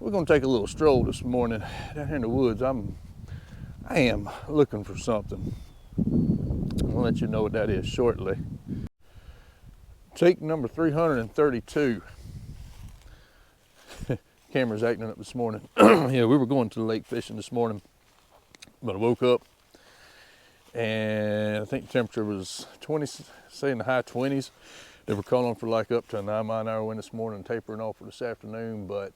We're gonna take a little stroll this morning down here in the woods. I am looking for something. I'll let you know what that is shortly. Take number 332. Camera's acting up this morning. Yeah, we were going to the lake fishing this morning, but I woke up and I think the temperature was 20, say in the high 20s. They were calling for like up to a 9-mile-an-hour wind this morning, tapering off for this afternoon, but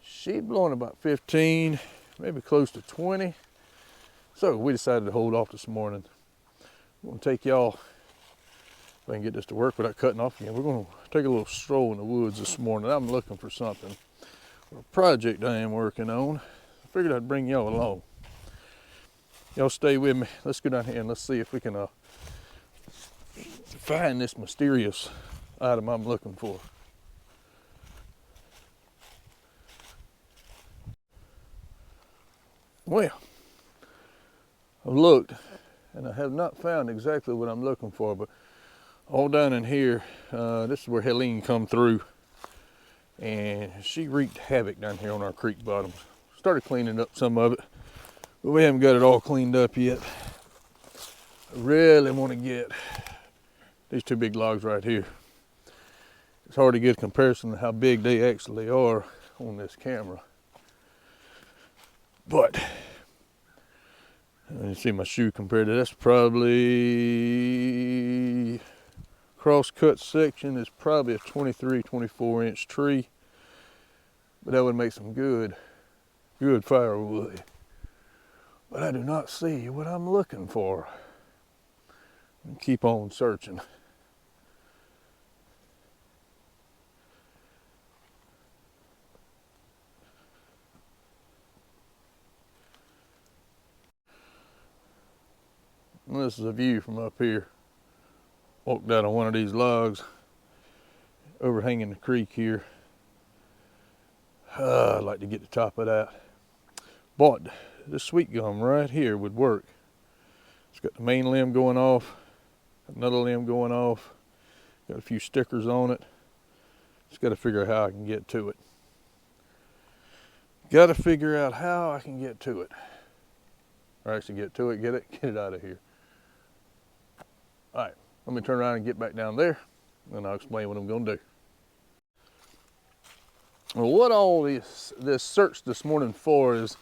she's blowing about 15, maybe close to 20. So we decided to hold off this morning. I'm gonna take y'all, if I can get this to work without cutting off again, we're gonna take a little stroll in the woods this morning. I'm looking for something, for a project I am working on. I figured I'd bring y'all along. Y'all stay with me. Let's go down here and let's see if we can find this mysterious item I'm looking for. Well, I've looked and I have not found exactly what I'm looking for, but all down in here, this is where Helene come through and she wreaked havoc down here on our creek bottoms. Started cleaning up some of it, but we haven't got it all cleaned up yet. I really want to get these two big logs right here. It's hard to get a comparison to how big they actually are on this camera. But you see my shoe compared to that's probably cross-cut section is probably a 23-24 inch tree, but that would make some good firewood. But I do not see what I'm looking for. Keep on searching. And this is a view from up here. Walked down on one of these logs overhanging the creek here. I'd like to get the top of that. But this sweet gum right here would work. It's got the main limb going off, another limb going off, got a few stickers on it. Just got to figure out how I can get to it. Got to figure out how I can get to it. Or actually get to it, get it out of here. All right, let me turn around and get back down there, and I'll explain what I'm going to do. Well, what all this search this morning for is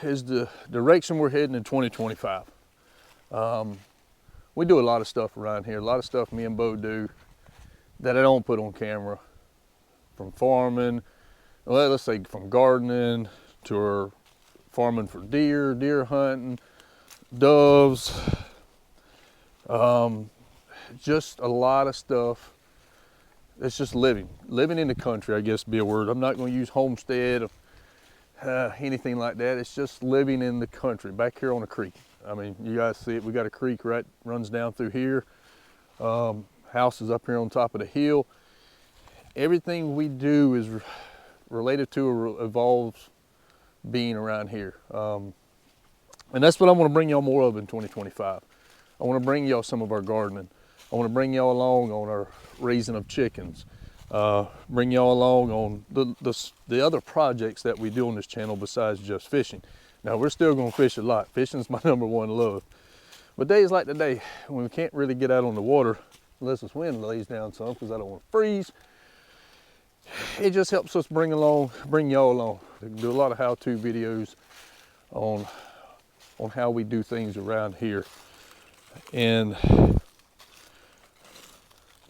the direction we're heading in 2025. We do a lot of stuff around here, a lot of stuff me and Bo do that I don't put on camera. From farming, well, let's say from gardening to our farming for deer hunting, doves, just a lot of stuff. It's just living in the country, I guess would be a word. I'm not going to use homestead, anything like that. It's just living in the country, back here on a creek. I mean, you guys see it. We got a creek right runs down through here. House is up here on top of the hill. Everything we do is related to or involves being around here. And that's what I want to bring y'all more of in 2025. I want to bring y'all some of our gardening. I want to bring y'all along on our raising of chickens. Bring y'all along on the other projects that we do on this channel besides just fishing. Now, we're still going to fish a lot. Fishing's my #1 love. But days like today, when we can't really get out on the water, unless this wind lays down some, because I don't want to freeze, it just helps us bring y'all along. We can do a lot of how-to videos on how we do things around here. And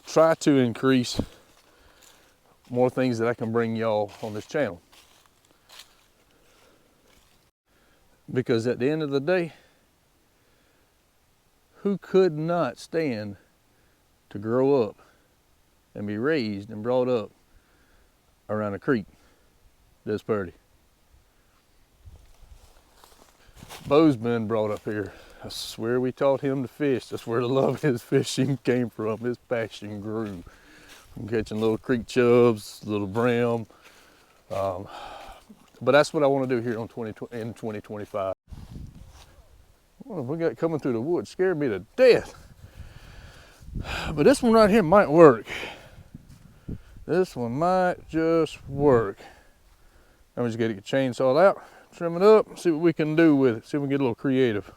try to increase more things that I can bring y'all on this channel. Because at the end of the day, who could not stand to grow up and be raised and brought up around a creek this pretty? Bo's been brought up here. I swear we taught him to fish. That's where the love of his fishing came from. His passion grew from catching little creek chubs, little brim. But that's what I want to do here in 2025. What we got coming through the woods scared me to death. But this one right here might work. This one might just work. Now we just gotta get the chainsaw out, trim it up, see what we can do with it. See if we can get a little creative.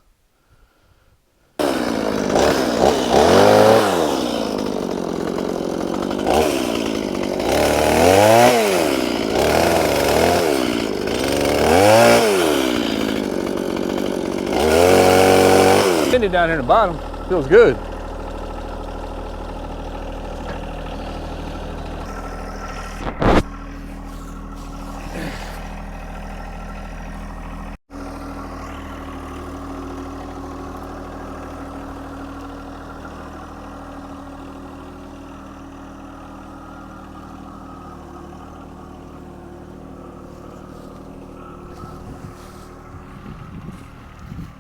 Down here in the bottom feels good.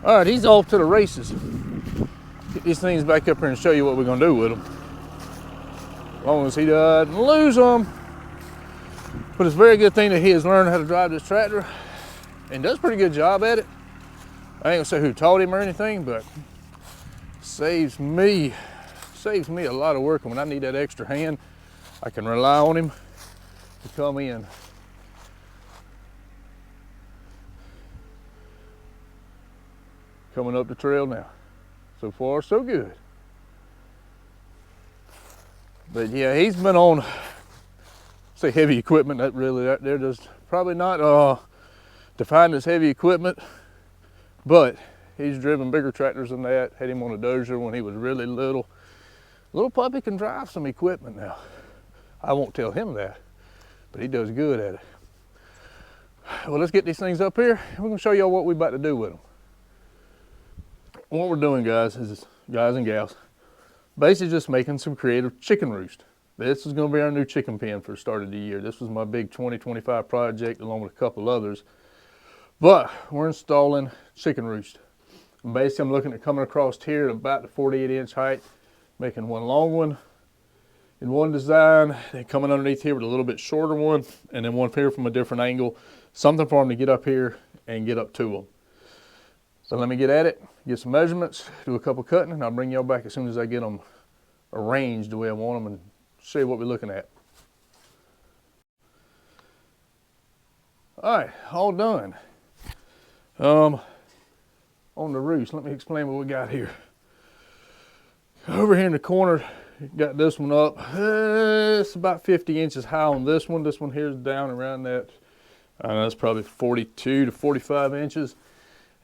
All right, he's off to the races. Get these things back up here and show you what we're gonna do with them. As long as he doesn't lose them. But it's a very good thing that he has learned how to drive this tractor and does a pretty good job at it. I ain't gonna say who taught him or anything, but saves me a lot of work. And when I need that extra hand, I can rely on him to come in. Coming up the trail now. So far, so good. But yeah, he's been on, say, heavy equipment. That really, that there does probably not defined as heavy equipment, but he's driven bigger tractors than that. Had him on a Dozier when he was really little. Little puppy can drive some equipment now. I won't tell him that, but he does good at it. Well, let's get these things up here. We're gonna show y'all what we're about to do with them. What we're doing, guys and gals, basically just making some creative chicken roost. This is going to be our new chicken pen for the start of the year. This was my big 2025 project along with a couple others. But we're installing chicken roost. And basically, I'm looking at coming across here at about the 48-inch height, making one long one in one design, then coming underneath here with a little bit shorter one, and then one here from a different angle. Something for them to get up here and get up to them. So let me get at it, get some measurements, do a couple cutting, and I'll bring y'all back as soon as I get them arranged the way I want them and show you what we're looking at. All right, all done. On the roost, let me explain what we got here. Over here in the corner, got this one up. It's about 50 inches high on this one. This one here is down around that, that's probably 42 to 45 inches.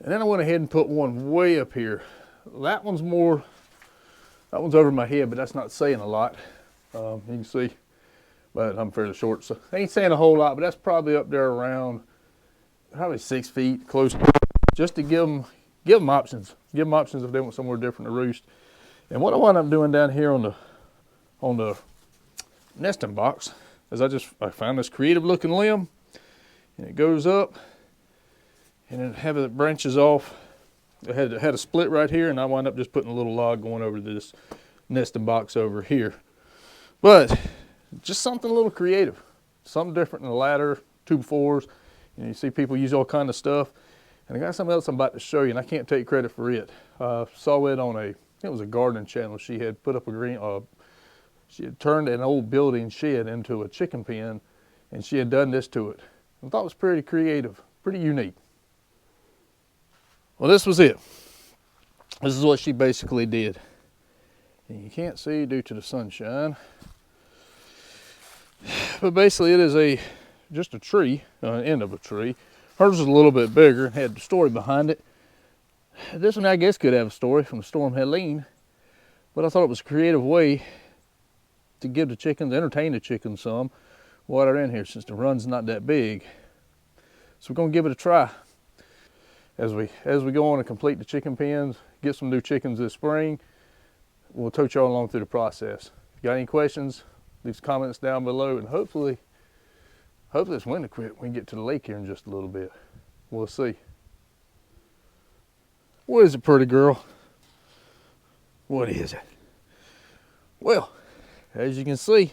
And then I went ahead and put one way up here. That one's over my head, but that's not saying a lot. You can see, but I'm fairly short, so ain't saying a whole lot, but that's probably up there around probably 6 feet, close, just to give them options. Give them options if they want somewhere different to roost. And what I wound up doing down here on the nesting box is I found this creative looking limb, and it goes up. And then have it branches off. It had a split right here, and I wound up just putting a little log going over this nesting box over here. But just something a little creative, something different than a ladder, 2x4s. You see people use all kind of stuff. And I got something else I'm about to show you, and I can't take credit for it. Saw it on it was a gardening channel. She had put up she had turned an old building shed into a chicken pen, and she had done this to it. I thought it was pretty creative, pretty unique. Well, this was it. This is what she basically did. And you can't see due to the sunshine. But basically it is just a tree, end of a tree. Hers was a little bit bigger and had the story behind it. This one I guess could have a story from Storm Helene. But I thought it was a creative way to give the chickens, entertain the chickens some while they're in here since the run's not that big. So we're gonna give it a try. As we go on and complete the chicken pens, get some new chickens this spring, we'll tote y'all along through the process. If you got any questions, leave comments down below, and hopefully this winter quit. We can get to the lake here in just a little bit. We'll see. What is it, pretty girl? What is it? Well, as you can see,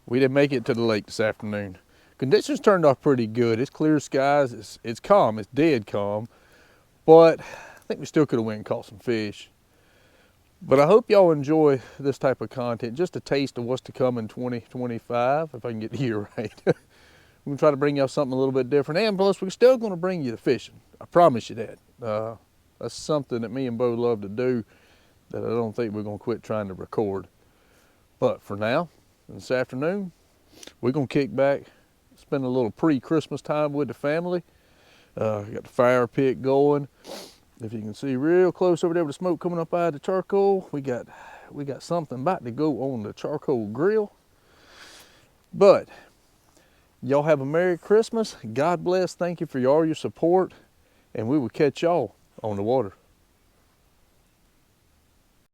we didn't make it to the lake this afternoon. Conditions turned off pretty good. It's clear skies. It's calm. It's dead calm. But I think we still could have went and caught some fish. But I hope y'all enjoy this type of content, just a taste of what's to come in 2025, if I can get the year right. We're gonna try to bring y'all something a little bit different, and plus we're still gonna bring you the fishing. I promise you that. That's something that me and Bo love to do that I don't think we're gonna quit trying to record. But for now, this afternoon, we're gonna kick back, spend a little pre-Christmas time with the family. Got the fire pit going. If you can see real close over there with the smoke coming up out of the charcoal, we got something about to go on the charcoal grill. But y'all have a Merry Christmas. God bless. Thank you for all your support, and we will catch y'all on the water.